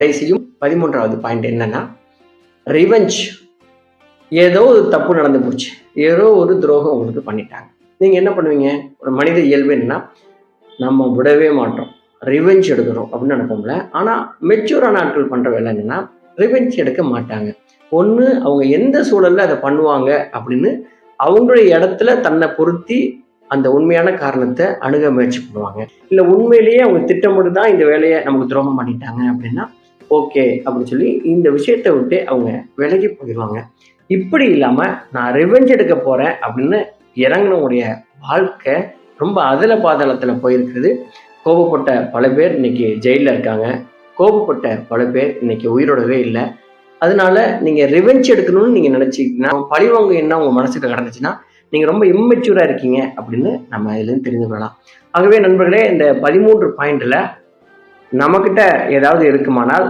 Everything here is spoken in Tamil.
கடைசியும் 13வது பாயிண்ட் என்னன்னா, ரிவெஞ்ச். ஏதோ ஒரு தப்பு நடந்து போச்சு, ஏதோ ஒரு துரோகம் உங்களுக்கு பண்ணிட்டாங்க. நீங்க என்ன பண்ணுவீங்க? ஒரு மனித இயல்பு என்னன்னா, நம்ம விடவே மாட்டோம், ரிவெஞ்ச் எடுக்கிறோம் அப்படின்னு நினைப்போம்ல. ஆனா மெச்சூரான ஆட்கள் பண்ற வேலை என்னன்னா, ரிவெஞ்ச் எடுக்க மாட்டாங்க. ஒண்ணு அவங்க எந்த சூழல்ல அதை பண்ணுவாங்க அப்படின்னு அவங்களுடைய இடத்துல தன்னை பொருத்தி அந்த உண்மையான காரணத்தை அணுக முயற்சி பண்ணுவாங்க. இல்ல உண்மையிலேயே அவங்க திட்டமிட்டு தான் இந்த வேலையை நமக்கு துரோகம் பண்ணிட்டாங்க அப்படின்னா, ஓகே அப்படின்னு சொல்லி இந்த விஷயத்தை விட்டு அவங்க விலகி போயிடுவாங்க. இப்படி இல்லாம நான் ரிவெஞ்ச் எடுக்க போறேன் அப்படின்னு இறங்கினவுடைய வாழ்க்கை ரொம்ப அதல பாதாளத்துல போயிருக்குது. கோபப்பட்ட பல பேர் இன்னைக்கு ஜெயில இருக்காங்க. கோபப்பட்ட பல பேர் இன்னைக்கு உயிரோடவே இல்லை. அதனால நீங்க ரிவெஞ்ச் எடுக்கணும்னு நீங்க நினைச்சீங்கன்னா, பழிவாங்க என்ன உங்க மனசுல கடந்துச்சுன்னா, நீங்க ரொம்ப இம்மெச்சூரா இருக்கீங்க அப்படின்னு நம்ம இதுல இருந்து தெரிந்து கொள்ளலாம். ஆகவே நண்பர்களே, இந்த 13 பாயிண்ட்ல நம்மகிட்ட ஏதாவது இருக்குமானால்